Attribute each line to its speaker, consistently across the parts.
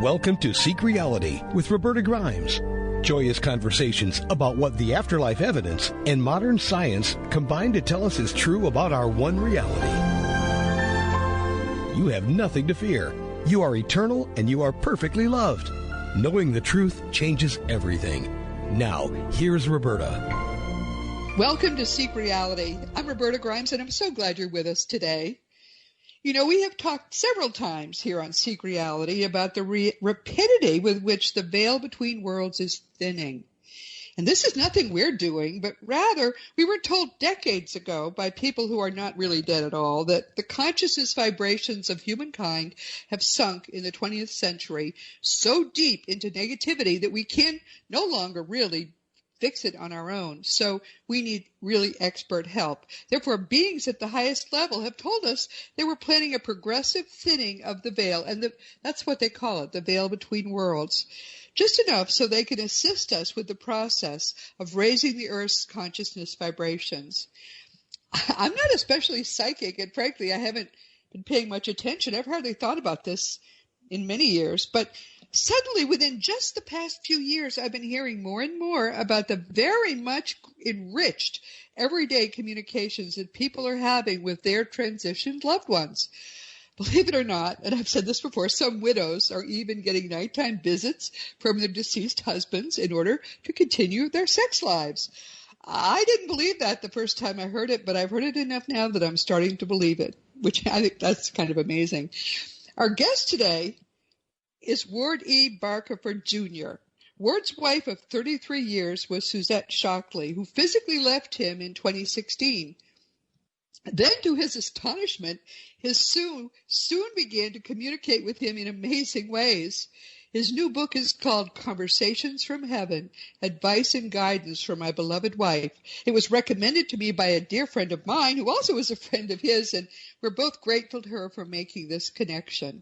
Speaker 1: Welcome to Seek Reality with Roberta Grimes. Joyous conversations about what the afterlife evidence and modern science combine to tell us is true about our one reality. You have nothing to fear. You are eternal and you are perfectly loved. Knowing the truth changes everything. Now, here's Roberta.
Speaker 2: Welcome to Seek Reality. I'm Roberta Grimes, and I'm so glad you're with us today. You know, we have talked several times here on Seek Reality about the rapidity with which the veil between worlds is thinning. And this is nothing we're doing, but rather we were told decades ago by people who are not really dead at all that the consciousness vibrations of humankind have sunk in the 20th century so deep into negativity that we can no longer really fix it on our own. So we need really expert help. Therefore, beings at the highest level have told us they were planning a progressive thinning of the veil, and that's what they call it, the veil between worlds. Just enough so they can assist us with the process of raising the Earth's consciousness vibrations. I'm not especially psychic, and frankly, I haven't been paying much attention. I've hardly thought about this in many years, but suddenly within just the past few years, I've been hearing more and more about the very much enriched everyday communications that people are having with their transitioned loved ones. Believe it or not, and I've said this before, some widows are even getting nighttime visits from their deceased husbands in order to continue their sex lives. I didn't believe that the first time I heard it, but I've heard it enough now that I'm starting to believe it, which I think that's kind of amazing. Our guest today is Ward E. Barcafer, Jr. Ward's wife of 33 years was Suzette Shockley, who physically left him in 2016. Then, to his astonishment, his Sue soon began to communicate with him in amazing ways. His new book is called Conversations from Heaven, Advice and Guidance for My Beloved Wife. It was recommended to me by a dear friend of mine who also is a friend of his, and we're both grateful to her for making this connection.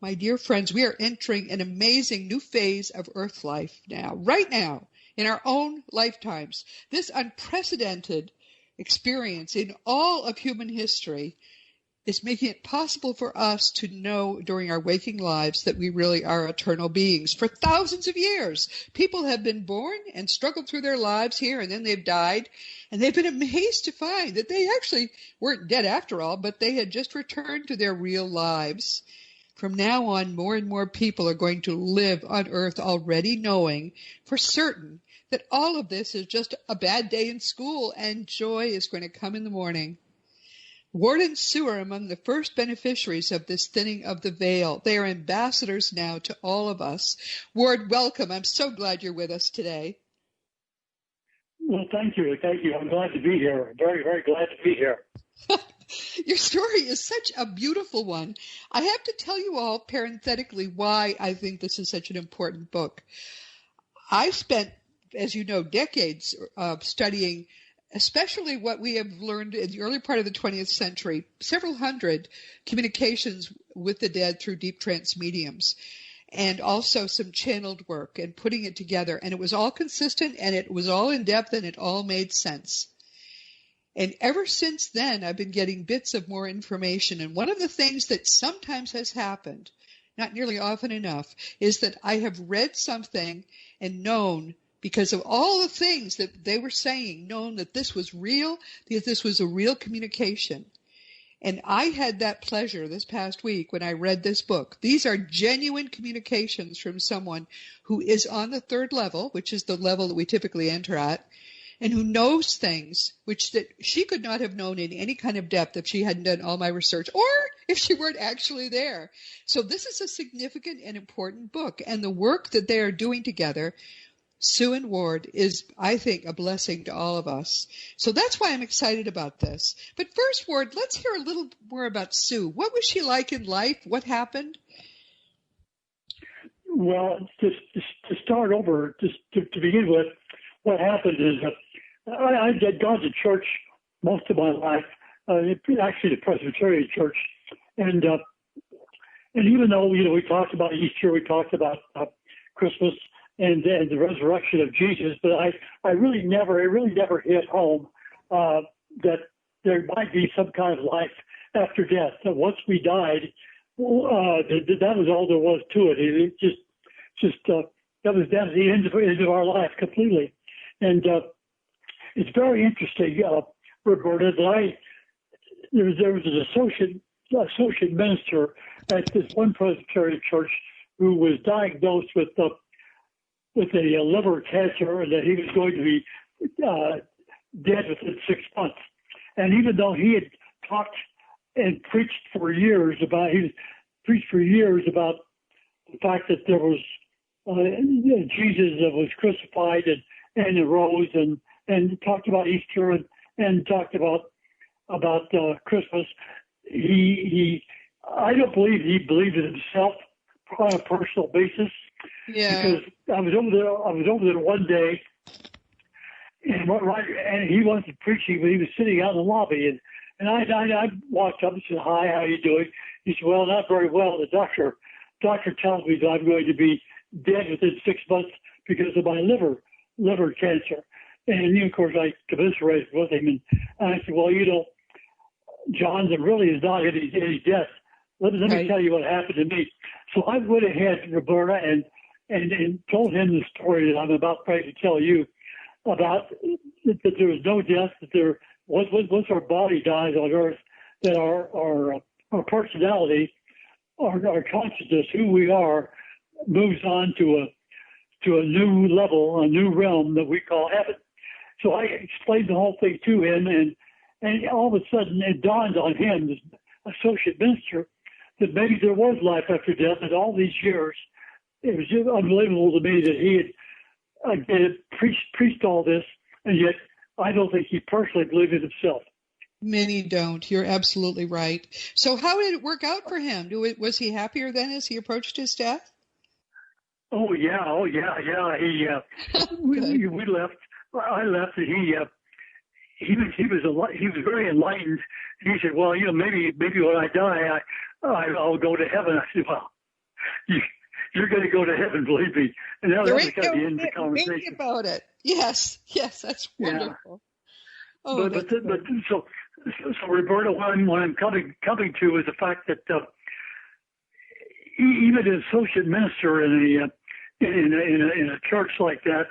Speaker 2: My dear friends, we are entering an amazing new phase of Earth life now, right now, in our own lifetimes. This unprecedented experience in all of human history is making it possible for us to know during our waking lives that we really are eternal beings. For thousands of years, people have been born and struggled through their lives here, and then they've died, and they've been amazed to find that they actually weren't dead after all, but they had just returned to their real lives. From now on, more and more people are going to live on Earth already knowing for certain that all of this is just a bad day in school and joy is going to come in the morning. Ward and Sue are among the first beneficiaries of this thinning of the veil. They are ambassadors now to all of us. Ward, welcome. I'm so glad you're with us today.
Speaker 3: Well, thank you. Thank you. I'm glad to be here. Very, very glad to be here.
Speaker 2: Your story is such a beautiful one. I have to tell you all parenthetically why I think this is such an important book. I spent, as you know, decades studying especially what we have learned in the early part of the 20th century, several hundred communications with the dead through deep trance mediums, and also some channeled work and putting it together. And it was all consistent, and it was all in depth, and it all made sense. And ever since then, I've been getting bits of more information. And one of the things that sometimes has happened, not nearly often enough, is that I have read something and known, because of all the things that they were saying, known that this was real, that this was a real communication. And I had that pleasure this past week when I read this book. These are genuine communications from someone who is on the third level, which is the level that we typically enter at, and who knows things which that she could not have known in any kind of depth if she hadn't done all my research or if she weren't actually there. So this is a significant and important book, and the work that they are doing together, Sue and Ward, is, I think, a blessing to all of us. So that's why I'm excited about this. But first, Ward, let's hear a little more about Sue. What was she like in life? What happened?
Speaker 3: Well, just to start over, just to begin with, what happened is that I had gone to church most of my life, actually the Presbyterian church, and even though we talked about Easter, we talked about Christmas and the resurrection of Jesus, but it really never hit home that there might be some kind of life after death. So once we died, that was all there was to it. It just that was the end of our life completely. And it's very interesting, Roberta, that there was an associate minister at this one Presbyterian church who was diagnosed with a liver cancer, and that he was going to be dead within 6 months. And even though he had talked and preached for years about the fact that there was Jesus that was crucified and arose, and talked about Easter and talked about Christmas, I don't believe he believed it himself on a personal basis.
Speaker 2: Yeah.
Speaker 3: Because I was over there one day, and he wasn't preaching, but he was sitting out in the lobby, and I walked up and said, "Hi, how you doing?" He said, "Well, not very well. The doctor tells me that I'm going to be dead within 6 months because of my liver cancer." And of course, I commiserated with him, and I said, "Well, John, there really is not any death. Let me tell you what happened to me." So I went ahead, Roberta, and told him the story that I'm about ready to tell you about, that there was no death, that there once our body dies on earth, that our personality, our consciousness, who we are, moves on to a new level, a new realm that we call heaven. So I explained the whole thing to him, and all of a sudden it dawned on him, this associate minister, that maybe there was life after death. And all these years, it was just unbelievable to me that he had preached all this, and yet I don't think he personally believed it himself.
Speaker 2: Many don't. You're absolutely right. So how did it work out for him? Was he happier then as he approached his death?
Speaker 3: Oh yeah. We left. I left, and he was very enlightened. He said, "Well, maybe when I die, I'll go to heaven." I said, "Well, you're going to go to heaven, believe me." And that was kind of the end of the conversation.
Speaker 2: Think about it. Yes, that's wonderful.
Speaker 3: Yeah. Oh, so Roberta, what I'm coming to is the fact that even an associate minister in a church like that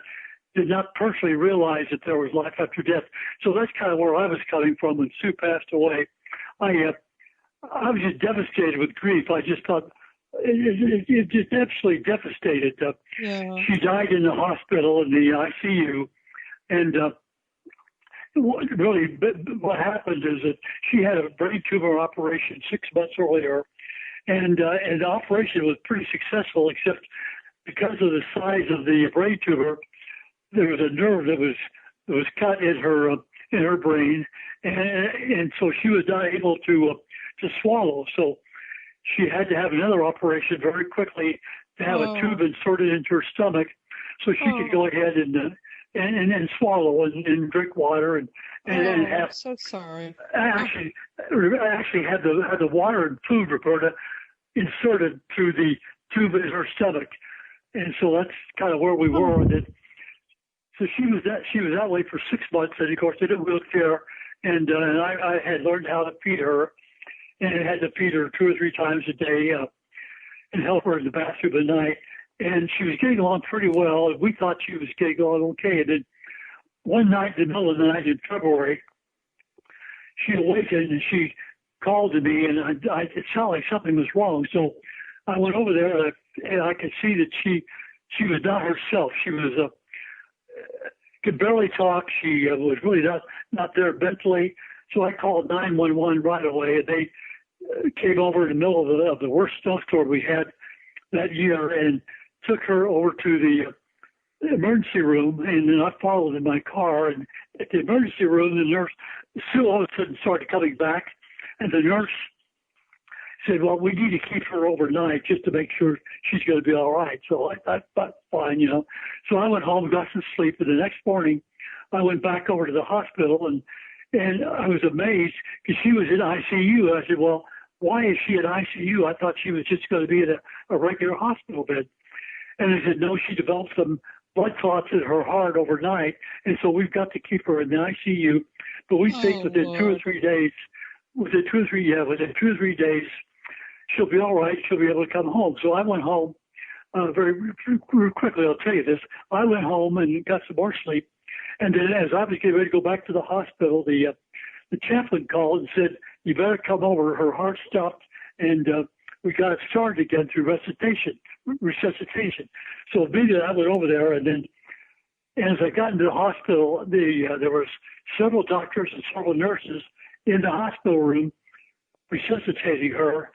Speaker 3: did not personally realize that there was life after death. So that's kind of where I was coming from when Sue passed away. I was just devastated with grief. I just thought it just absolutely devastated. She died in the hospital in the ICU, and really what happened is that she had a brain tumor operation 6 months earlier, and the operation was pretty successful, except because of the size of the brain tumor, there was a nerve that was cut in her brain, and so she was not able to swallow. So she had to have another operation very quickly to have a tube inserted into her stomach, so she could go ahead and swallow and drink water and have.
Speaker 2: I'm so sorry.
Speaker 3: Actually had the water and food, Roberta, inserted through the tube in her stomach, and so that's kind of where we were with it. So she was that way for 6 months, and of course in a wheelchair, and I had learned how to feed her, and I had to feed her 2 or 3 times a day, and help her in the bathroom at night. And she was getting along pretty well, and we thought she was getting along okay. And then one night, in the middle of the night in February, she awakened and she called to me, and it sounded like something was wrong. So I went over there, and I could see that she was not herself. She was could barely talk. She was really not there mentally. So I called 911 right away, and they came over in the middle of the worst snowstorm we had that year and took her over to the emergency room, and then I followed in my car. And at the emergency room, the nurse, Sue all of a sudden started coming back, and the nurse said, "Well, we need to keep her overnight just to make sure she's going to be all right." So I thought, "That's fine, So I went home, got some sleep, and the next morning I went back over to the hospital, and I was amazed because she was in ICU. I said, "Well, why is she in ICU? I thought she was just going to be in a regular hospital bed." And they said, "No, she developed some blood clots in her heart overnight, and so we've got to keep her in the ICU. But we think within 2 or 3 days, within 2 or 3 days, she'll be all right. She'll be able to come home. So I went home very quickly. I'll tell you this. I went home and got some more sleep. And then as I was getting ready to go back to the hospital, the chaplain called and said, "You better come over. Her heart stopped, and we got it started again through resuscitation." So immediately I went over there, and then as I got into the hospital, there was several doctors and several nurses in the hospital room resuscitating her.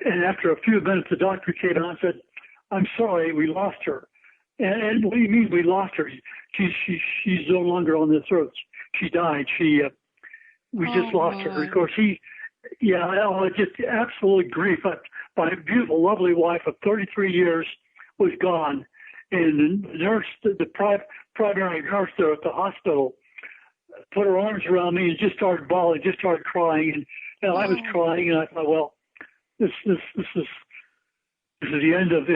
Speaker 3: And after a few minutes, the doctor came out and said, "I'm sorry, we lost her." And what do you mean we lost her? She's no longer on this earth. She died. We just lost her. Of course, just absolute grief. My beautiful, lovely wife of 33 years was gone. And the nurse, the primary nurse there at the hospital, put her arms around me and just started bawling, just started crying. And I was crying, and I thought, well, this is the end of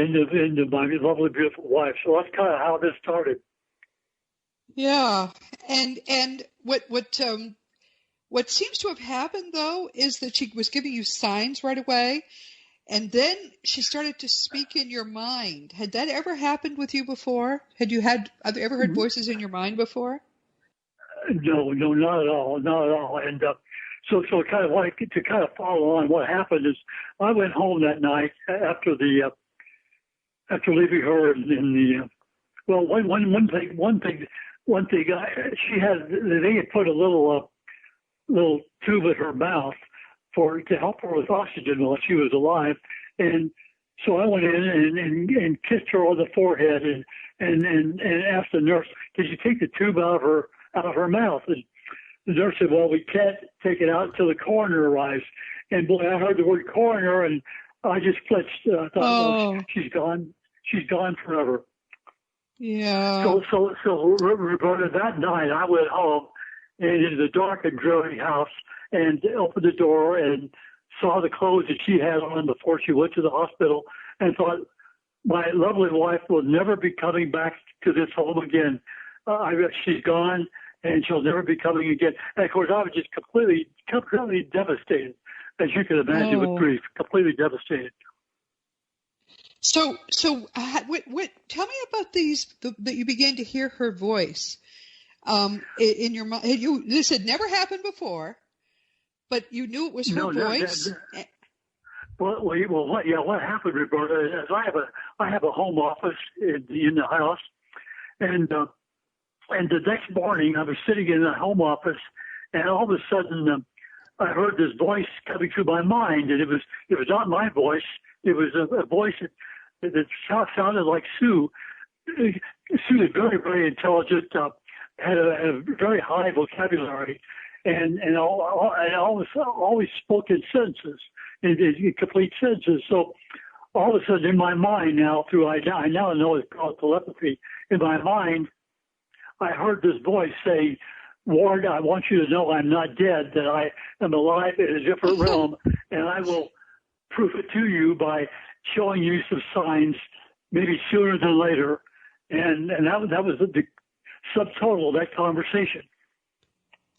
Speaker 3: my lovely, beautiful wife. So that's kind of how this started.
Speaker 2: Yeah, and what seems to have happened though is that she was giving you signs right away, and then she started to speak in your mind. Had that ever happened with you before? Have you ever heard voices in your mind before?
Speaker 3: No, not at all, not at all. And so kind of like to kind of follow on, what happened is I went home that night after leaving her in the one thing she had, they had put a little tube in her mouth to help her with oxygen while she was alive. And so I went in and kissed her on the forehead and asked the nurse, "Did you take the tube out of her mouth?" And the nurse said, "Well, we can't take it out until the coroner arrives." And boy, I heard the word coroner and I just flinched. I thought, "Oh, she's gone. She's gone forever."
Speaker 2: Yeah.
Speaker 3: So Roberta, that night I went home and into the dark and dreary house and opened the door and saw the clothes that she had on before she went to the hospital and thought, my lovely wife will never be coming back to this home again. She's gone and she'll never be coming again. And of course, I was just completely devastated, as you can imagine, with grief, completely devastated.
Speaker 2: So, tell me about that you began to hear her voice in your mind. This had never happened before, but you knew it was her voice.
Speaker 3: What happened, Roberta, is I have a home office in the house, and the next morning I was sitting in the home office, and all of a sudden I heard this voice coming through my mind, and it was not my voice. It was a voice that sounded like Sue. Sue is very, very intelligent, had a very high vocabulary, and always spoke in sentences, in complete sentences. So all of a sudden in my mind now, I now know it's called telepathy. In my mind, I heard this voice say, "Ward, I want you to know I'm not dead, that I am alive in a different realm, and I will prove it to you by showing you some signs, maybe sooner than later." And that was the subtotal of that conversation.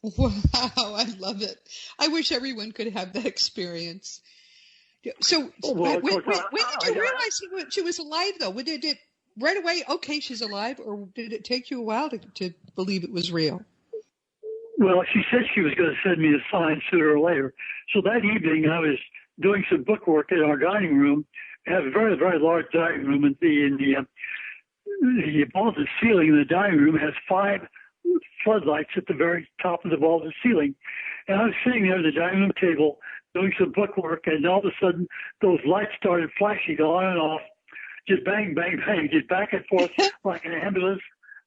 Speaker 2: Wow, I love it. I wish everyone could have that experience. So when did you realize she was alive, though? Did it right away, okay, she's alive, or did it take you a while to believe it was real?
Speaker 3: Well, she said she was going to send me a sign sooner or later. So that evening I was doing some book work in our dining room. We have a very, very large dining room, and the vaulted ceiling in the dining room has 5 floodlights at the very top of the vaulted ceiling. And I was sitting there at the dining room table doing some book work, and all of a sudden those lights started flashing on and off, just bang, bang, bang, just back and forth like an ambulance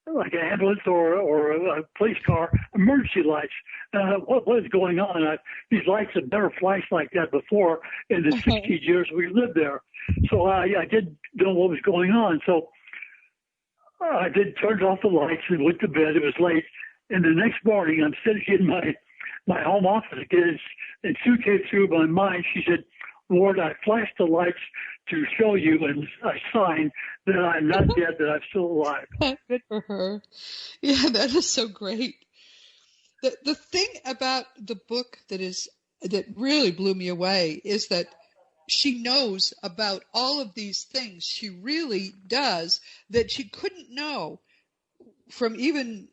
Speaker 3: or a police car, emergency lights. What is going on? These lights have never flashed like that before in the 60 years we lived there. So I didn't know what was going on. So I turned off the lights and went to bed. It was late. And the next morning, I'm sitting in my home office again, and Sue came through my mind. She said, "Ward, I flashed the lights to show you and a sign that I'm not dead, that I'm still alive."
Speaker 2: Good for her. Yeah, that is so great. The thing about the book that really blew me away is that she knows about all of these things. She really does, that she couldn't know from even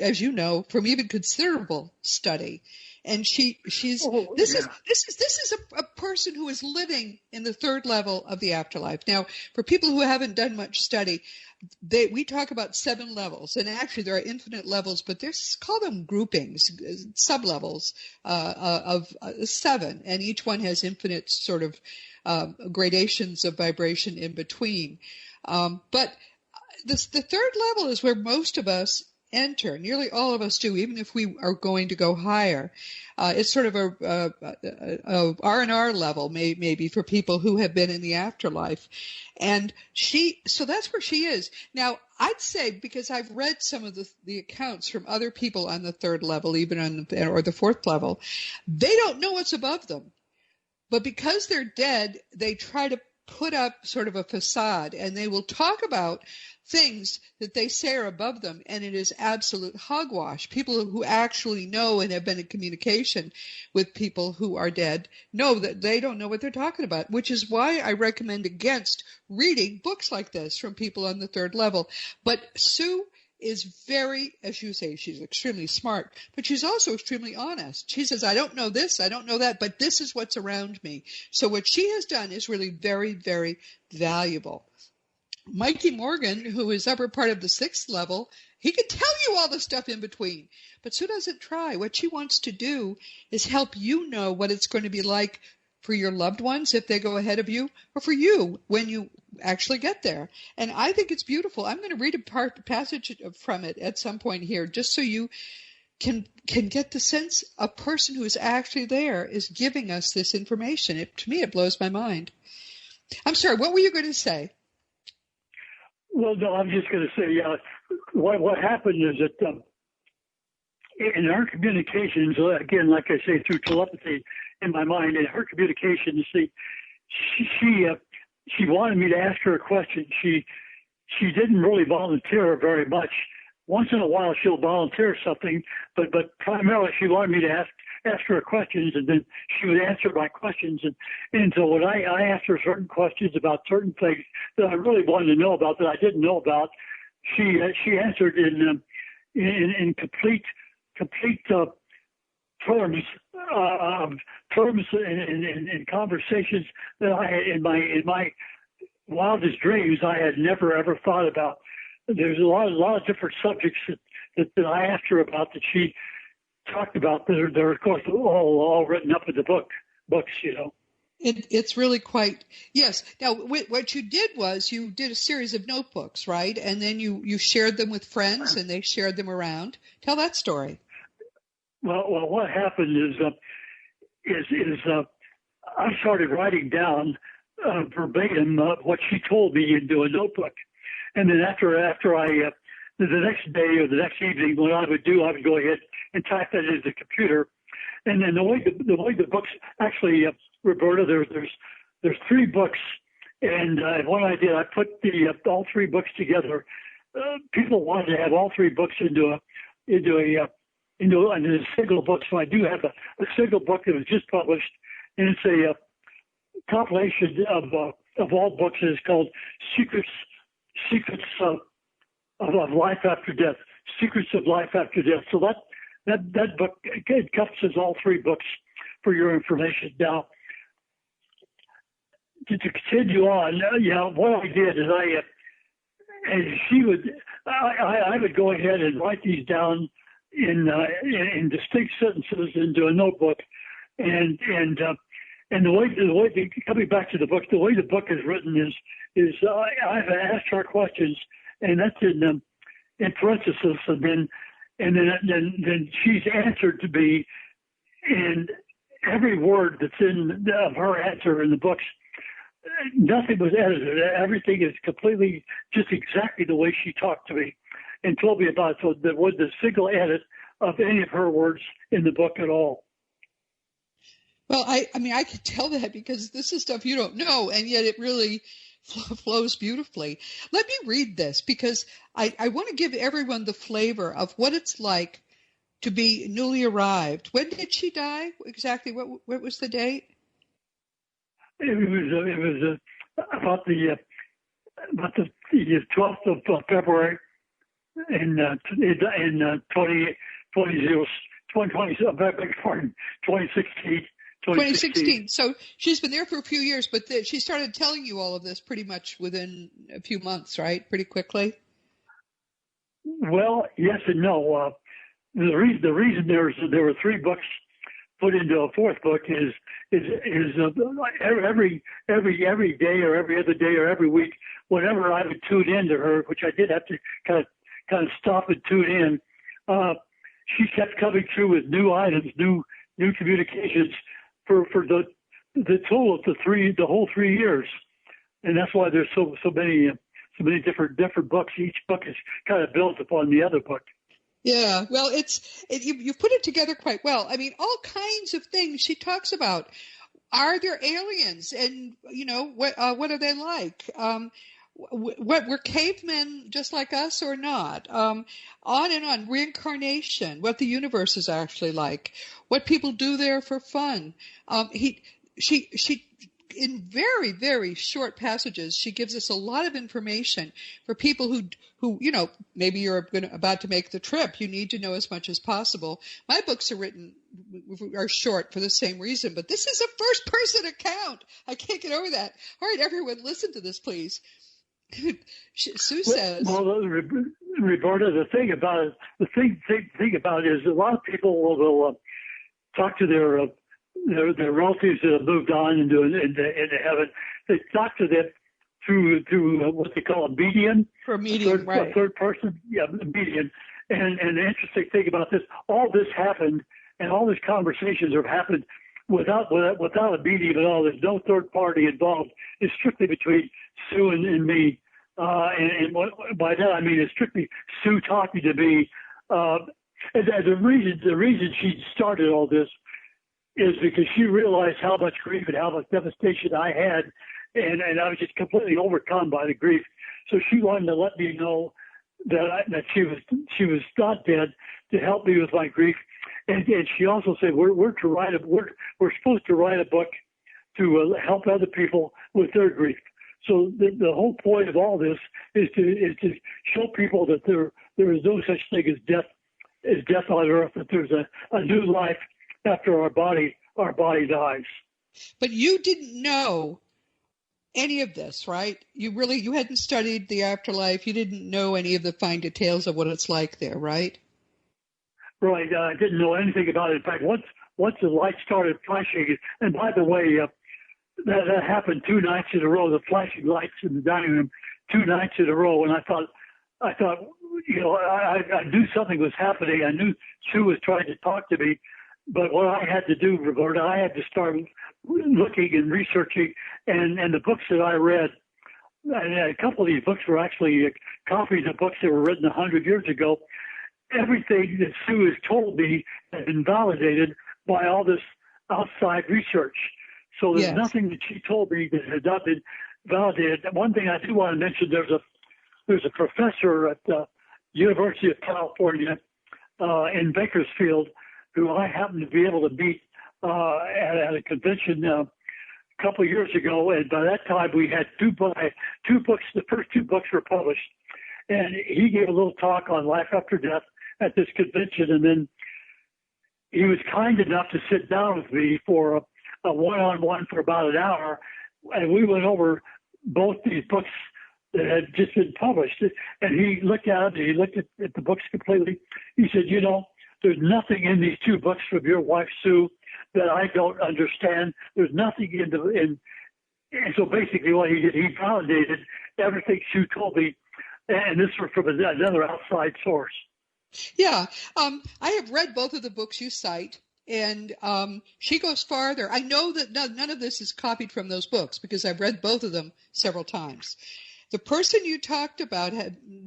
Speaker 2: as you know, from even considerable study. And this is a person who is living in the third level of the afterlife. Now, for people who haven't done much study, we talk about 7 levels, and actually there are infinite levels, but call them groupings, sub-levels of 7, and each one has infinite sort of gradations of vibration in between. But the third level is where most of us enter. Nearly all of us do, even if we are going to go higher. It's sort of a R&R level, maybe, for people who have been in the afterlife. And so that's where she is. Now, I'd say, because I've read some of the accounts from other people on the third level, even or the fourth level, they don't know what's above them. But because they're dead, they try to put up sort of a facade, and they will talk about things that they say are above them, and it is absolute hogwash. People who actually know and have been in communication with people who are dead know that they don't know what they're talking about, which is why I recommend against reading books like this from people on the third level. But Sue is very, as you say, she's extremely smart, but she's also extremely honest. She says, I don't know this, I don't know that, but this is what's around me. So what she has done is really very, very valuable. Mikey Morgan, who is upper part of the 6th level, he can tell you all the stuff in between, but Sue doesn't try. What she wants to do is help you know what it's going to be like for your loved ones if they go ahead of you, or for you when you actually get there. And I think it's beautiful. I'm going to read a passage from it at some point here, just so you can get the sense a person who is actually there is giving us this information. To me, it blows my mind. I'm sorry, what were you going to say?
Speaker 3: Well, no, I'm just going to say what happened is that in our communications, again, like I say, through telepathy in my mind, in her communications, she wanted me to ask her a question. She didn't really volunteer very much. Once in a while, she'll volunteer something, but primarily she wanted me to ask her questions, and then she would answer my questions. And so when I asked her certain questions about certain things that I really wanted to know about that I didn't know about, she answered in complete terms in conversations that I had in my wildest dreams I had never ever thought about. There's a lot of different subjects that I asked her about that she talked about. They're of course all written up in the books, you know.
Speaker 2: It's really quite, yes. Now, what you did was you did a series of notebooks, right? And then you shared them with friends, and they shared them around. Tell that story.
Speaker 3: Well, what happened is I started writing down verbatim what she told me into a notebook, and then after I the next day or the next evening, what I would do, I would go ahead and type that into the computer, and then the way the books actually, Roberta, there's 3 books, and what I did, I put all 3 books together. People wanted to have all 3 books into a single book, so I do have a single book that was just published, and it's a compilation of all books. It's called Secrets of Life After Death. Secrets of Life After Death. So that book encompasses all 3 books for your information. Now, to continue on, what I did is I would go ahead and write these down in distinct sentences into a notebook, and the way coming back to the book, the way the book is written is I've asked her questions, and that's in parentheses, and then she's answered to me, and every word that's in of her answer in the books, nothing was edited. Everything is completely just exactly the way she talked to me and told me about it. So there wasn't a single edit of any of her words in the book at all.
Speaker 2: Well, I mean, I could tell that because this is stuff you don't know, and yet it really flows beautifully. Let me read this because I want to give everyone the flavor of what it's like to be newly arrived. When did she die? Exactly. What was the date?
Speaker 3: it was about the 12th of February in 2016.
Speaker 2: 2016. So she's been there for a few years, but she started telling you all of this pretty much within a few months, right? Pretty quickly.
Speaker 3: Well, yes and no. The reason there were 3 books put into a 4th book is every day or every other day or every week, whenever I would tune in to her, which I did have to kind of stop and tune in, she kept coming through with new items, new communications for the total of the whole 3 years, and that's why there's so many different books. Each book is kind of built upon the other book.
Speaker 2: Yeah, well, you put it together quite well. I mean, all kinds of things she talks about. Are there aliens, and what are they like? What were cavemen just like us or not? On and on. Reincarnation, what the universe is actually like, what people do there for fun. She in very, very short passages, she gives us a lot of information for people who maybe you're about to make the trip. You need to know as much as possible. My books are short for the same reason, but this is a first-person account. I can't get over that. All right, everyone, listen to this, please. Sue says.
Speaker 3: Well, Roberta, the thing about it is a lot of people will talk to their relatives that have moved on into heaven. They talk to them through what they call a medium.
Speaker 2: For a medium, right?
Speaker 3: Third person, yeah, medium. And the interesting thing about this, all this happened, and all these conversations have happened without a medium at all. There's no third party involved. It's strictly between Sue and me. And by that I mean it's strictly Sue talking to me. And the reason she started all this is because she realized how much grief and how much devastation I had, and I was just completely overcome by the grief. So she wanted to let me know that she was not dead, to help me with my grief. And she also said we're supposed to write a book to help other people with their grief. So the whole point of all this is to show people that there is no such thing as death on earth, that there's a new life after our body dies.
Speaker 2: But you didn't know any of this, right? You hadn't studied the afterlife. You didn't know any of the fine details of what it's like there, right?
Speaker 3: Right. I didn't know anything about it. In fact, once the light started flashing, and by the way, that happened 2 nights in a row, the flashing lights in the dining room 2 nights in a row. And I thought, I knew something was happening. I knew Sue was trying to talk to me. But what I had to do, Roberta, I had to start looking and researching, and the books that I read, and a couple of these books were actually copies of books that were written 100 years ago. Everything that Sue has told me has been validated by all this outside research. So there's nothing that she told me that has not been validated. One thing I do want to mention, there's a professor at the University of California in Bakersfield who I happened to be able to meet at a convention a couple of years ago. And by that time, we had two books. The first 2 books were published. And he gave a little talk on life after death at this convention. And then he was kind enough to sit down with me for a one-on-one for about an hour. And we went over both these books that had just been published. And he looked at them, and he looked at the books completely. He said, there's nothing in these 2 books from your wife, Sue, that I don't understand. There's nothing and so basically what he did, he validated everything Sue told me, and this was from another outside source.
Speaker 2: Yeah. I have read both of the books you cite, and she goes farther. I know that none of this is copied from those books because I've read both of them several times. The person you talked about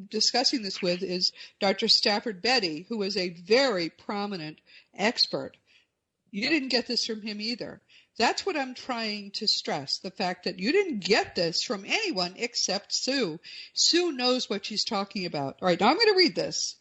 Speaker 2: discussing this with is Dr. Stafford Beatty, who is a very prominent expert. You didn't get this from him either. That's what I'm trying to stress, the fact that you didn't get this from anyone except Sue. Sue knows what she's talking about. All right, now I'm going to read this.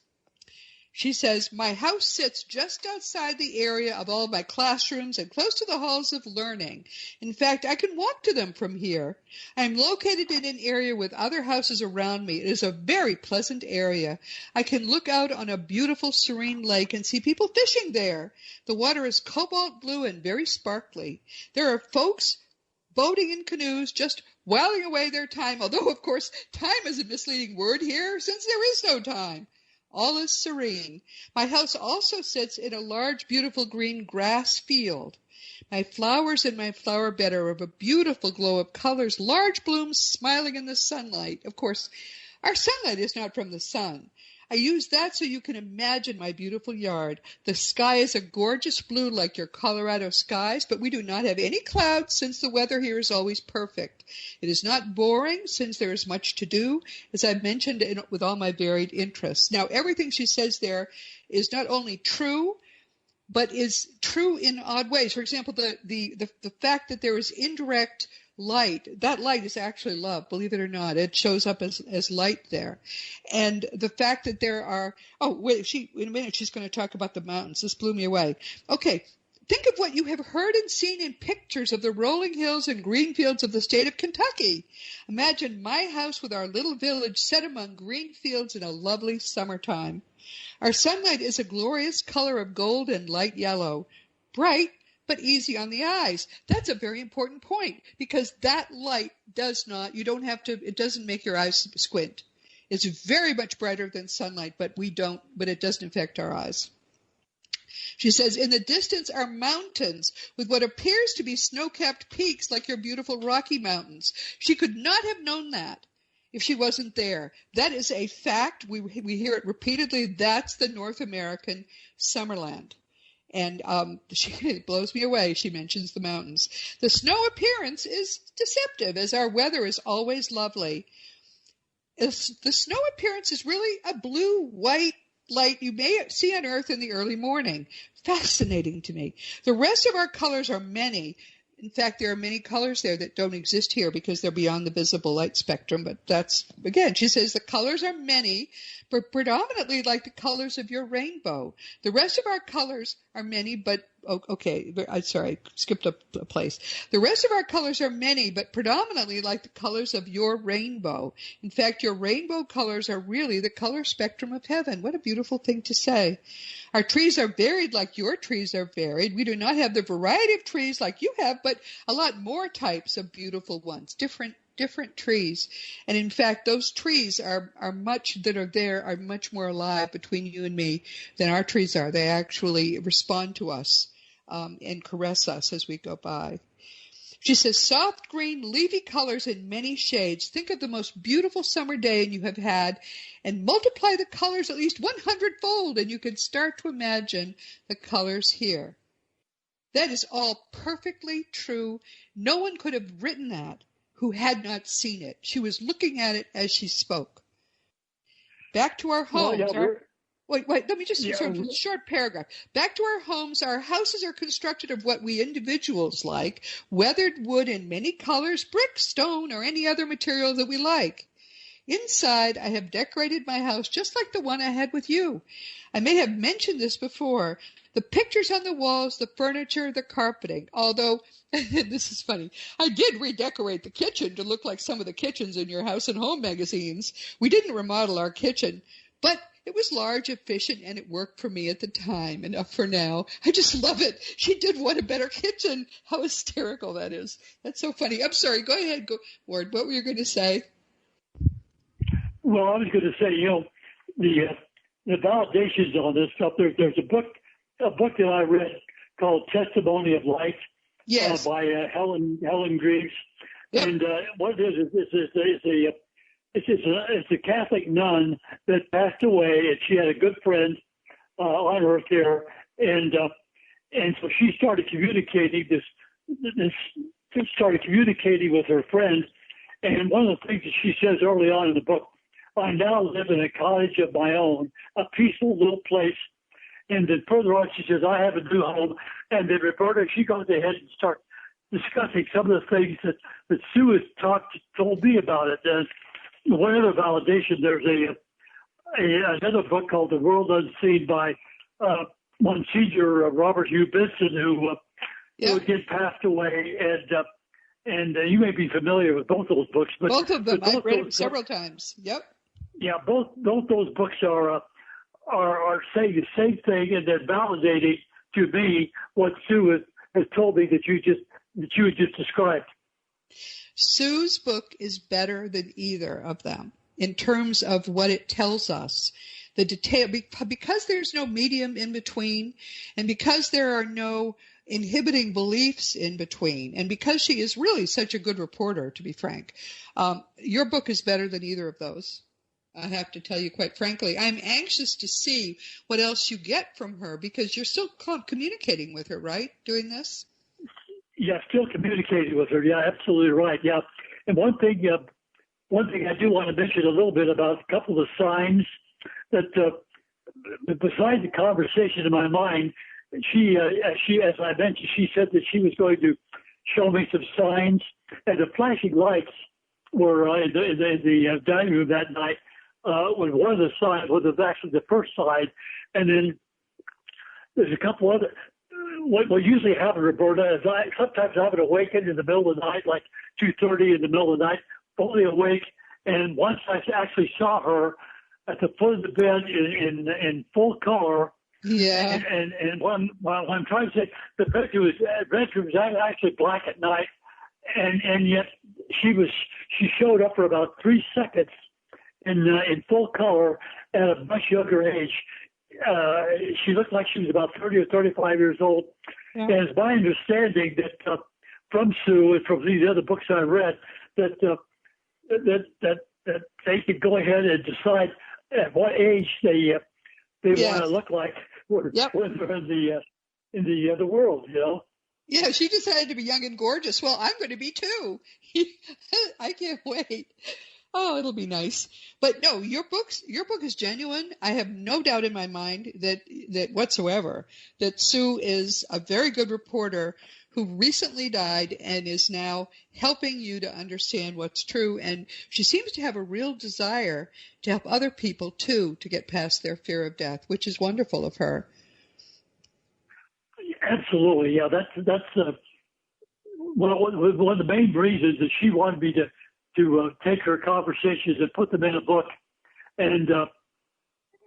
Speaker 2: She says, my house sits just outside the area of all my classrooms and close to the halls of learning. In fact, I can walk to them from here. I am located in an area with other houses around me. It is a very pleasant area. I can look out on a beautiful, serene lake and see people fishing there. The water is cobalt blue and very sparkly. There are folks boating in canoes, just whiling away their time, although, of course, time is a misleading word here, since there is no time. All is serene. My house also sits in a large, beautiful green grass field. My flowers in my flower bed are of a beautiful glow of colors, large blooms smiling in the sunlight. Of course, our sunlight is not from the sun. I use that so you can imagine my beautiful yard. The sky is a gorgeous blue like your Colorado skies, but we do not have any clouds since the weather here is always perfect. It is not boring since there is much to do, as I've mentioned with all my varied interests. Now, everything she says there is not only true, but is true in odd ways. For example, the fact that there is indirect light, that light is actually love, believe it or not. It shows up as light there. And the fact that there are, in a minute she's going to talk about the mountains. This blew me away. Okay, think of what you have heard and seen in pictures of the rolling hills and green fields of the state of Kentucky. Imagine my house with our little village set among green fields in a lovely summertime. Our sunlight is a glorious color of gold and light yellow, bright but easy on the eyes. That's a very important point, because that light it doesn't make your eyes squint. It's very much brighter than sunlight, but it doesn't affect our eyes. She says, in the distance are mountains with what appears to be snow-capped peaks like your beautiful Rocky Mountains. She could not have known that if she wasn't there. That is a fact. We hear it repeatedly. That's the North American Summerland. And it blows me away. She mentions the mountains. The snow appearance is deceptive, as our weather is always lovely. The snow appearance is really a blue-white light you may see on Earth in the early morning. Fascinating to me. The rest of our colors are many. In fact, there are many colors there that don't exist here because they're beyond the visible light spectrum. But that's, again, she says the colors are many, but predominantly like the colors of your rainbow. The rest of our colors are many, but, I skipped a place. The rest of our colors are many, but predominantly like the colors of your rainbow. In fact, your rainbow colors are really the color spectrum of heaven. What a beautiful thing to say. Our trees are varied like your trees are varied. We do not have the variety of trees like you have, but a lot more types of beautiful ones, different trees. And in fact, those trees are much more alive between you and me than our trees are. They actually respond to us and caress us as we go by. She says, soft green, leafy colors in many shades. Think of the most beautiful summer day you have had and multiply the colors at least 100-fold, and you can start to imagine the colors here. That is all perfectly true. No one could have written that who had not seen it. She was looking at it as she spoke. Back to our homes. Wait, let me just short paragraph. Back to our homes. Our houses are constructed of what we individuals like, weathered wood in many colors, brick, stone, or any other material that we like. Inside, I have decorated my house just like the one I had with you. I may have mentioned this before. The pictures on the walls, the furniture, the carpeting, although, this is funny, I did redecorate the kitchen to look like some of the kitchens in your House and Home magazines. We didn't remodel our kitchen, but it was large, efficient, and it worked for me at the time. Enough for now. I just love it. She did want a better kitchen. How hysterical that is. That's so funny. I'm sorry. Go ahead, Ward. What were you going to say?
Speaker 3: Well, I was going to say, the validations on this stuff. There's a book that I read called Testimony of Life.
Speaker 2: Yes.
Speaker 3: By Helen Greaves. Yep. And what it is it's a Catholic nun that passed away, and she had a good friend on Earth here, and so she started communicating with her friend. And one of the things that she says early on in the book, I now live in a cottage of my own, a peaceful little place. And then further on, she says, I have a new home. And then Roberta, she goes ahead and starts discussing some of the things that Sue has told me about it. And one other validation, there's another book called The World Unseen by Monsignor Robert Hugh Benson, who did passed away, and you may be familiar with both those books. But
Speaker 2: both of them, I've read them
Speaker 3: books,
Speaker 2: several times. Yep.
Speaker 3: Yeah, both those books are saying the same thing, and they're validating to me what Sue has told me that you had just described.
Speaker 2: Sue's book is better than either of them in terms of what it tells us. The detail, because there's no medium in between, and because there are no inhibiting beliefs in between, and because she is really such a good reporter, to be frank, your book is better than either of those. I have to tell you quite frankly. I'm anxious to see what else you get from her, because you're still communicating with her, right, doing this?
Speaker 3: Yeah, still communicating with her. Yeah, absolutely right. Yeah, and one thing I do want to mention a little bit about a couple of signs that, besides the conversation in my mind, she, as I mentioned, she said that she was going to show me some signs, and the flashing lights were in the dining room that night. Was one of the signs, was actually the first sign, and then there's a couple other. What usually happens, Roberta, is sometimes I would awaken in the middle of the night, like 2:30 in the middle of the night, fully awake, and once I actually saw her at the foot of the bed in full color.
Speaker 2: Yeah.
Speaker 3: And while I'm trying to say, the bedroom was actually black at night, and yet she showed up for about 3 seconds in full color at a much younger age. She looked like she was about 30 or 35 years old. Yeah. And it's my understanding that from Sue and from these other books I read that they could go ahead and decide at what age they want to look like when they're in the other world, you know.
Speaker 2: Yeah, she decided to be young and gorgeous. Well, I'm going to be too. I can't wait. Oh, it'll be nice. But no, your book is genuine. I have no doubt in my mind that whatsoever that Sue is a very good reporter who recently died and is now helping you to understand what's true. And she seems to have a real desire to help other people too to get past their fear of death, which is wonderful of her.
Speaker 3: Absolutely, yeah. That's one of the main reasons that she wanted me to take her conversations and put them in a book, and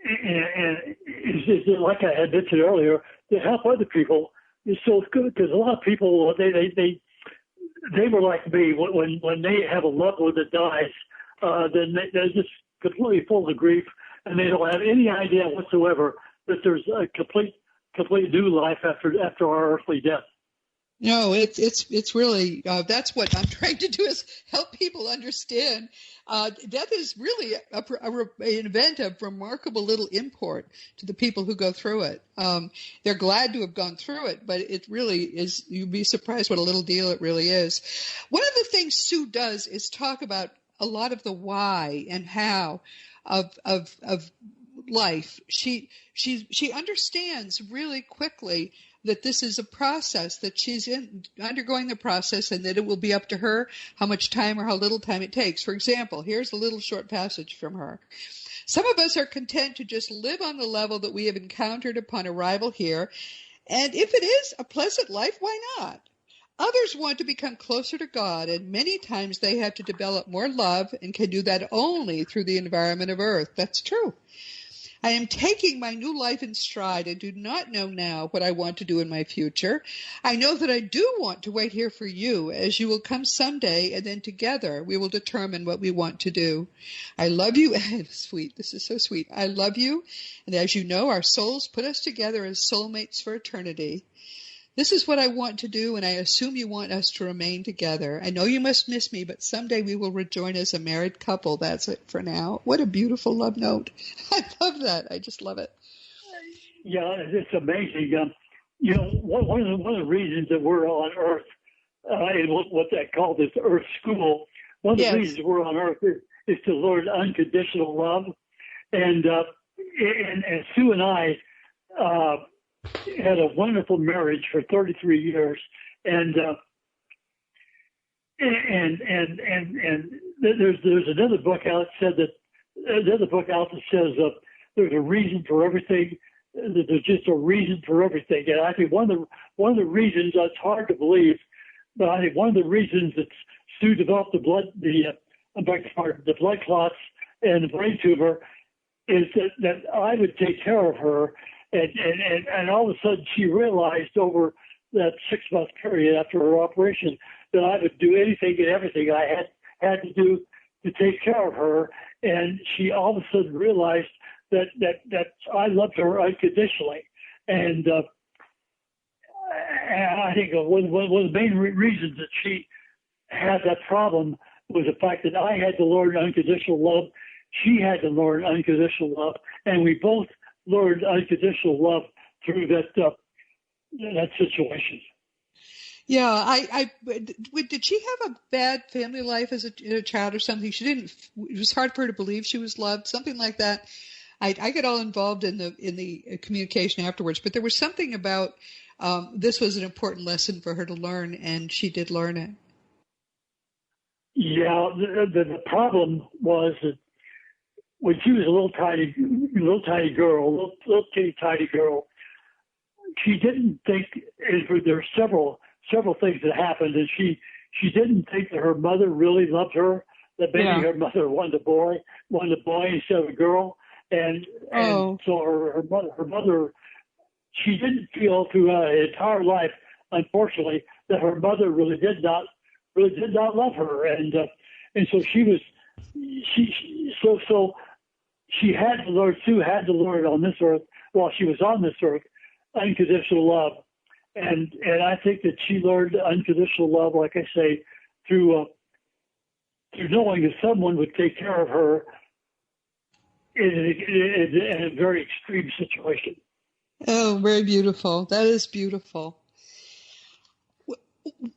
Speaker 3: it's like I had mentioned earlier, to help other people is so good, because a lot of people they were like me when they have a loved one that dies, then they're just completely full of grief, and they don't have any idea whatsoever that there's a complete new life after our earthly death.
Speaker 2: No, it's really that's what I'm trying to do, is help people understand. Death is really an event of remarkable little import to the people who go through it. They're glad to have gone through it, but it really is. You'd be surprised what a little deal it really is. One of the things Sue does is talk about a lot of the why and how of life. She understands really quickly that this is a process, that she's undergoing the process, and that it will be up to her how much time or how little time it takes. For example, here's a little short passage from her. Some of us are content to just live on the level that we have encountered upon arrival here, and if it is a pleasant life, why not? Others want to become closer to God, and many times they have to develop more love and can do that only through the environment of earth. That's true. I am taking my new life in stride and do not know now what I want to do in my future. I know that I do want to wait here for you, as you will come someday, and then together we will determine what we want to do. I love you. Sweet. This is so sweet. I love you. And as you know, our souls put us together as soulmates for eternity. This is what I want to do, and I assume you want us to remain together. I know you must miss me, but someday we will rejoin as a married couple. That's it for now. What a beautiful love note. I love that. I just love it.
Speaker 3: Yeah, it's amazing. One of the reasons that we're on Earth, and what they call this Earth School, one of the reasons we're on Earth is to learn unconditional love. And Sue and I had a wonderful marriage for 33 years, and there's another book out that said that there's a book out that says there's a reason for everything. There's just a reason for everything, and I think one of the reasons that's hard to believe, but I think one of the reasons that Sue developed the blood clots and the brain tumor is that I would take care of her, and all of a sudden she realized over that 6-month period after her operation that I would do anything and everything I had to do to take care of her, and she all of a sudden realized that I loved her unconditionally, and I think one of the main reasons that she had that problem was the fact that I had to learn unconditional love, she had to learn unconditional love, and we both learned unconditional love through that situation.
Speaker 2: Yeah, did she have a bad family life as a child or something? She didn't. It was hard for her to believe she was loved, something like that. I get all involved in the communication afterwards, but there was something about this was an important lesson for her to learn, and she did learn it.
Speaker 3: Yeah, the problem was that when she was a little tiny girl, little tiny girl, she didn't think. There were several things that happened, and she didn't think that her mother really loved her. That maybe her mother wanted a boy instead of a girl, and so her mother, she didn't feel throughout her entire life, unfortunately, that her mother really did not love her, and so she had to learn. Sue had to learn on this earth while she was on this earth unconditional love, and I think that she learned unconditional love, like I say, through knowing that someone would take care of her in a very extreme situation.
Speaker 2: Oh, very beautiful. That is beautiful.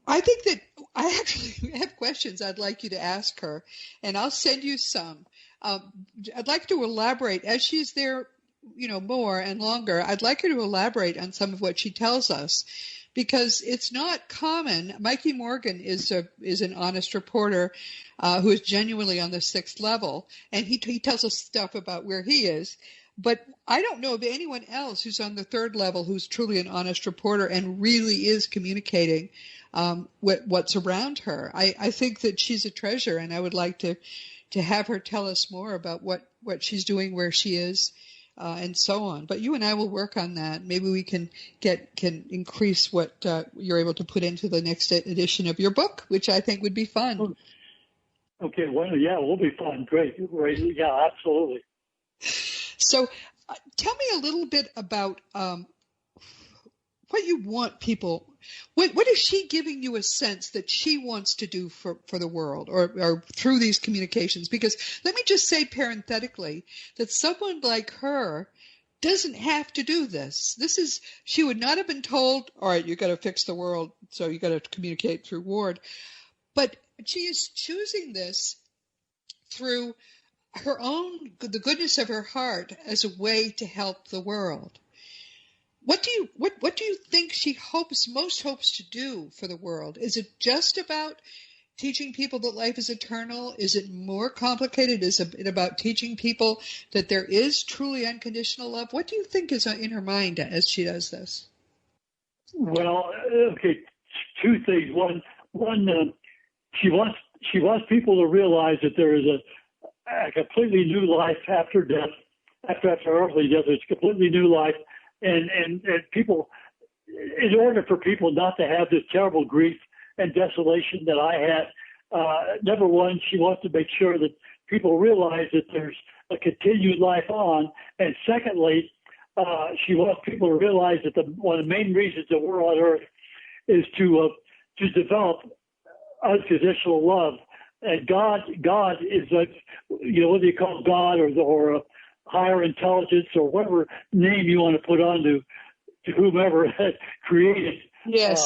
Speaker 2: I think that I actually have questions I'd like you to ask her, and I'll send you some. I'd like to elaborate as she's there, more and longer. I'd like her to elaborate on some of what she tells us, because it's not common. Mikey Morgan is an honest reporter who is genuinely on the 6th level, and he tells us stuff about where he is. But I don't know of anyone else who's on the 3rd level who's truly an honest reporter and really is communicating what's around her. I think that she's a treasure, and I would like to have her tell us more about what she's doing, where she is, and so on. But you and I will work on that. Maybe we can increase what you're able to put into the next edition of your book, which I think would be fun.
Speaker 3: Okay, well, yeah, it will be fun. Great. Yeah, absolutely.
Speaker 2: So tell me a little bit about what you want people. What is she giving you a sense that she wants to do for the world or through these communications? Because let me just say parenthetically that someone like her doesn't have to do this. She would not have been told, all right, you got to fix the world, so you got to communicate through Ward. But she is choosing this through the goodness of her heart as a way to help the world. What do you think she most hopes to do for the world? Is it just about teaching people that life is eternal? Is it more complicated? Is it about teaching people that there is truly unconditional love? What do you think is in her mind as she does this?
Speaker 3: Well, okay, 2 things. One, she wants people to realize that there is a completely new life after death, after earthly death. It's a completely new life. And people, in order for people not to have this terrible grief and desolation that I had, number one, she wants to make sure that people realize that there's a continued life on. And secondly, she wants people to realize that one of the main reasons that we're on earth is to develop unconditional love. And God is whether you call God or a higher intelligence or whatever name you want to put on to whomever had created this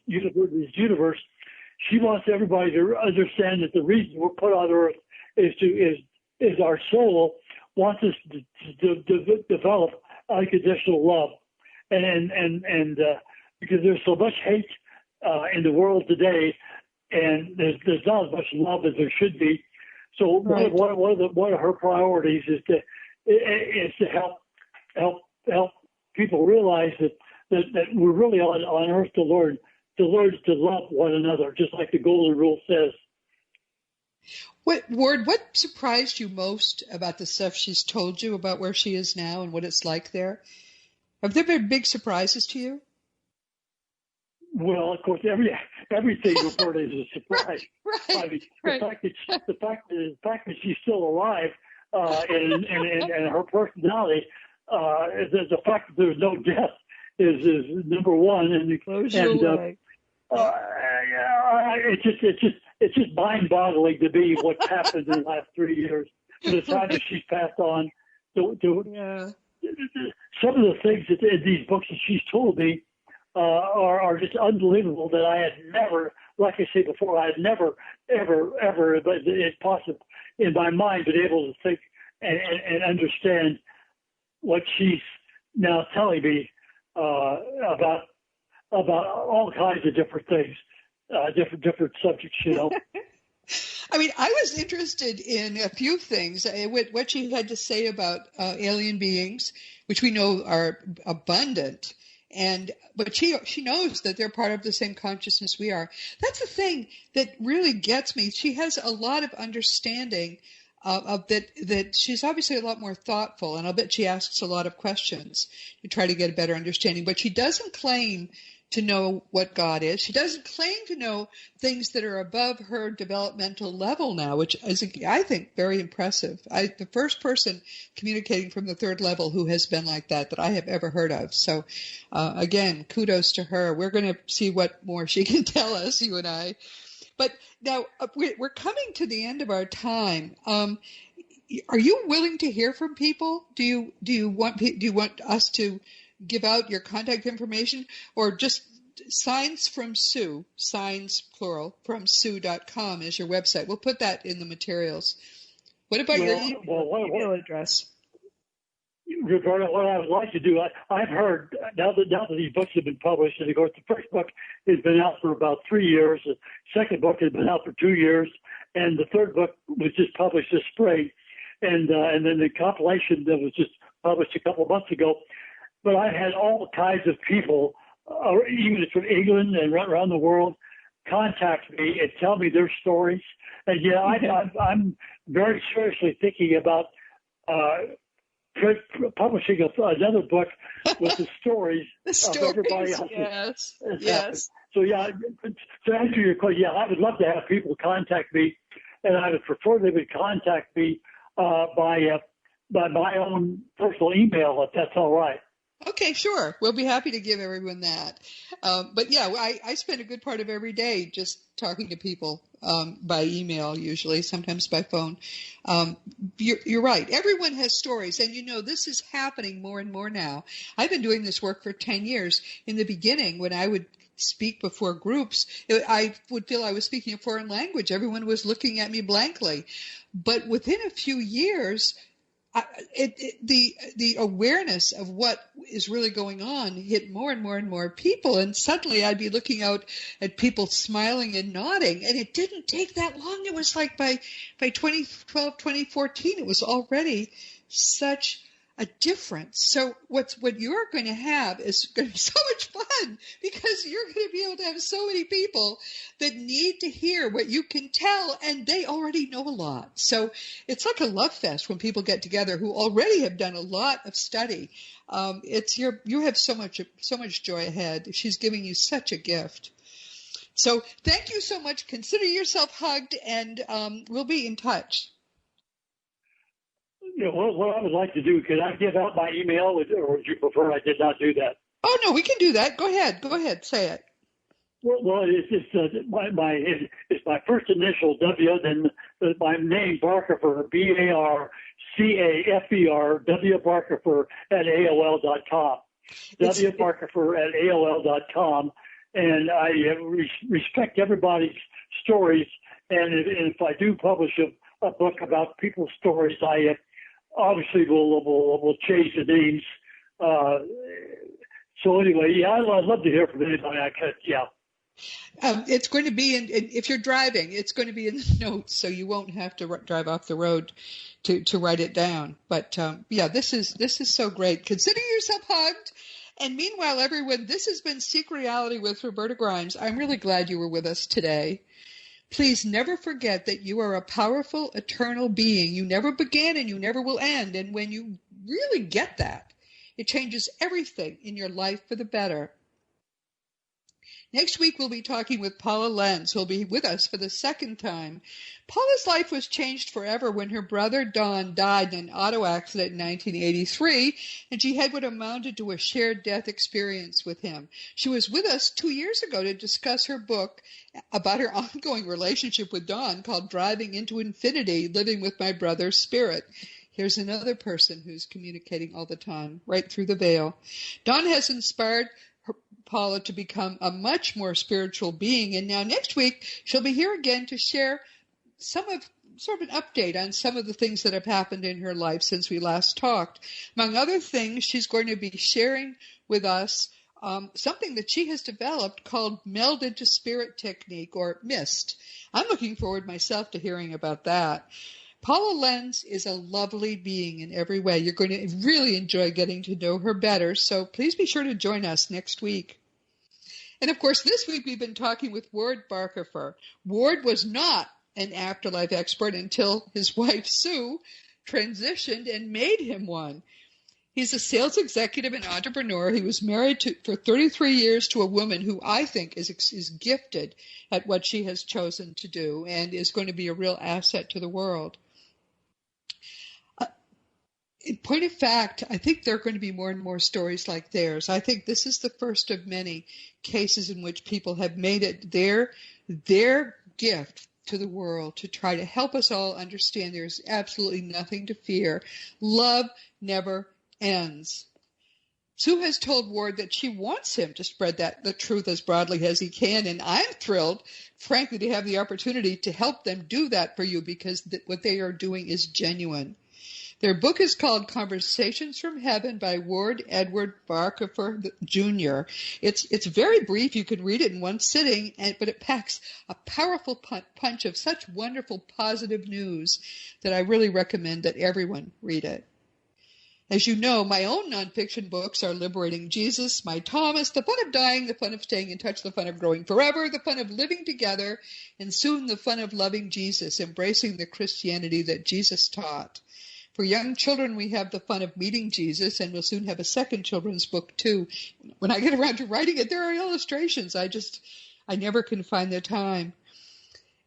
Speaker 3: universe. She wants everybody to understand that the reason we're put on earth is our soul wants us to develop unconditional love, and because there's so much hate in the world today, and there's not as much love as there should be. So
Speaker 2: Right.
Speaker 3: one of her priorities is to help people realize that we're really on earth to learn to love one another, just like the Golden Rule says.
Speaker 2: What surprised you most about the stuff she's told you about where she is now and what it's like there? Have there been big surprises to you?
Speaker 3: Well, of course, everything Roberta is a surprise.
Speaker 2: Right.
Speaker 3: I mean,
Speaker 2: Right.
Speaker 3: the fact that she's still alive, and her personality, the fact that there's no death is number one, it's just mind-boggling to me what's happened in the last 3 years. From the time that she's passed on,
Speaker 2: Yeah.
Speaker 3: some of the things that in these books that she's told me are just unbelievable. That I had never, like I said before, I had never, ever, but it's possible in my mind, been able to think and understand what she's now telling me about all kinds of different things, different subjects, you know.
Speaker 2: I mean, I was interested in a few things. What she had to say about alien beings, which we know are abundant, but she knows that they're part of the same consciousness we are. That's the thing that really gets me. She has a lot of understanding of that she's obviously a lot more thoughtful, and I'll bet she asks a lot of questions to try to get a better understanding. But she doesn't claim to know what God is. She doesn't claim to know things that are above her developmental level now, which is, I think, very impressive. The first person communicating from the third level who has been like that I have ever heard of. So, again, kudos to her. We're going to see what more she can tell us, you and I. But now we're coming to the end of our time. Are you willing to hear from people? Do you want us to give out your contact information, or just signs from Sue, signs plural, from Sue.com is your website. We'll put that in the materials. What about your email address?
Speaker 3: Roberta, what I would like to do, I've heard, now that these books have been published, and of course the first book has been out for about 3 years, the second book has been out for 2 years, and the third book was just published this spring, and then the compilation that was just published a couple of months ago. But I've had all kinds of people, even from England and around the world, contact me and tell me their stories. And yeah, I'm very seriously thinking about publishing another book with the stories, of everybody else.
Speaker 2: Yes.
Speaker 3: So yeah, to answer your question, yeah, I would love to have people contact me, and I would prefer they would contact me by my own personal email, if that's all right.
Speaker 2: Okay, sure. We'll be happy to give everyone that. But yeah, I spend a good part of every day just talking to people by email, usually, sometimes by phone. You're right. Everyone has stories. And, this is happening more and more now. I've been doing this work for 10 years. In the beginning, when I would speak before groups, I would feel I was speaking a foreign language. Everyone was looking at me blankly. But within a few years, the awareness of what is really going on hit more and more and more people, and suddenly I'd be looking out at people smiling and nodding, and it didn't take that long. It was like by 2012, 2014, it was already such a difference. So what you're going to have is going to be so much fun, because you're going to be able to have so many people that need to hear what you can tell, and they already know a lot. So it's like a love fest when people get together who already have done a lot of study. You have so much joy ahead. She's giving you such a gift. So thank you so much. Consider yourself hugged, and we'll be in touch.
Speaker 3: What I would like to do, could I give out my email, or would you prefer I did not do that?
Speaker 2: Oh, no, we can do that. Go ahead, say it.
Speaker 3: Well, it's my first initial W, then my name, Barcafer, Barcafer, W Barcafer at AOL.com. W Barcafer at AOL.com. And I respect everybody's stories. And if I do publish a book about people's stories, I obviously will change the names. So anyway, yeah, I'd love to hear from anybody I could. Yeah.
Speaker 2: It's going to be if you're driving, it's going to be in the notes, so you won't have to drive off the road to write it down. But yeah, this is so great. Consider yourself hugged. And meanwhile, everyone, this has been Seek Reality with Roberta Grimes. I'm really glad you were with us today. Please never forget that you are a powerful, eternal being. You never began and you never will end. And when you really get that, it changes everything in your life for the better. Next week, we'll be talking with Paula Lenz, who will be with us for the second time. Paula's life was changed forever when her brother Don died in an auto accident in 1983, and she had what amounted to a shared death experience with him. She was with us 2 years ago to discuss her book about her ongoing relationship with Don called Driving into Infinity, Living with My Brother's Spirit. Here's another person who's communicating all the time, right through the veil. Don has inspired Paula to become a much more spiritual being. And now next week, she'll be here again to share sort of an update on some of the things that have happened in her life since we last talked. Among other things, she's going to be sharing with us something that she has developed called Melded to Spirit Technique, or MIST. I'm looking forward myself to hearing about that. Paula Lenz is a lovely being in every way. You're going to really enjoy getting to know her better, so please be sure to join us next week. And of course, this week we've been talking with Ward Barcafer. Ward was not an afterlife expert until his wife, Sue, transitioned and made him one. He's a sales executive and entrepreneur. He was married for 33 years to a woman who I think is gifted at what she has chosen to do and is going to be a real asset to the world. In point of fact, I think there are going to be more and more stories like theirs. I think this is the first of many cases in which people have made it their gift to the world to try to help us all understand there's absolutely nothing to fear. Love never ends. Sue has told Ward that she wants him to spread the truth as broadly as he can, and I'm thrilled, frankly, to have the opportunity to help them do that for you because what they are doing is genuine. Their book is called Conversations from Heaven by Ward Edward Barcafer Jr. It's very brief. You can read it in one sitting, but it packs a powerful punch of such wonderful positive news that I really recommend that everyone read it. As you know, my own nonfiction books are Liberating Jesus, My Thomas, The Fun of Dying, The Fun of Staying in Touch, The Fun of Growing Forever, The Fun of Living Together, and soon The Fun of Loving Jesus, Embracing the Christianity that Jesus taught. For young children, we have The Fun of Meeting Jesus, and we'll soon have a second children's book, too. When I get around to writing it, there are illustrations. I never can find the time.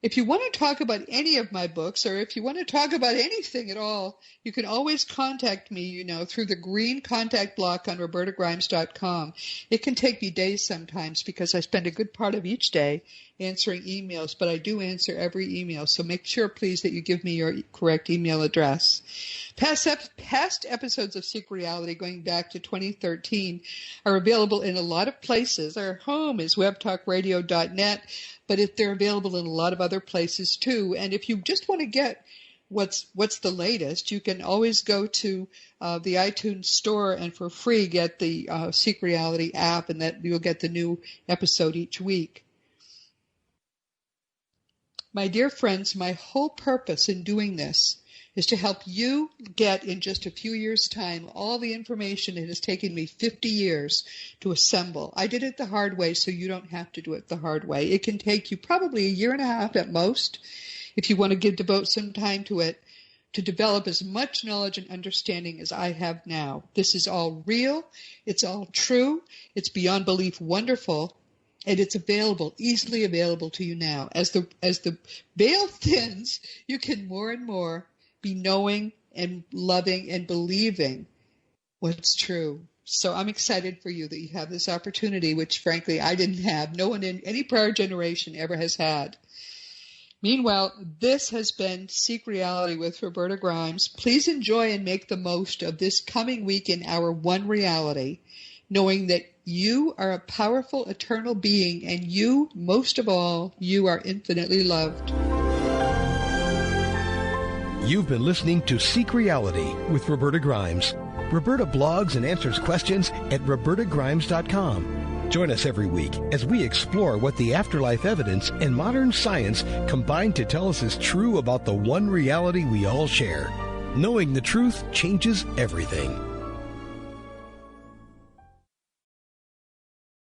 Speaker 2: If you want to talk about any of my books, or if you want to talk about anything at all, you can always contact me, through the green contact block on robertagrimes.com. It can take me days sometimes because I spend a good part of each day answering emails, but I do answer every email, so make sure, please, that you give me your correct email address. Past episodes of Seek Reality, going back to 2013, are available in a lot of places. Our home is webtalkradio.net, but they're available in a lot of other places, too. And if you just want to get what's the latest, you can always go to the iTunes store and for free get the Seek Reality app, and that you'll get the new episode each week. My dear friends, my whole purpose in doing this is to help you get in just a few years' time all the information it has taken me 50 years to assemble. I did it the hard way, so you don't have to do it the hard way. It can take you probably a year and a half at most if you want to devote some time to it, to develop as much knowledge and understanding as I have now. This is all real. It's all true. It's beyond belief wonderful. And it's easily available to you now. As the veil thins, you can more and more be knowing and loving and believing what's true. So I'm excited for you that you have this opportunity, which frankly I didn't have. No one in any prior generation ever has had. Meanwhile, this has been Seek Reality with Roberta Grimes. Please enjoy and make the most of this coming week in our one reality, knowing that you are a powerful, eternal being, and you, most of all, you are infinitely loved.
Speaker 1: You've been listening to Seek Reality with Roberta Grimes. Roberta blogs and answers questions at robertagrimes.com. Join us every week as we explore what the afterlife evidence and modern science combine to tell us is true about the one reality we all share. Knowing the truth changes everything.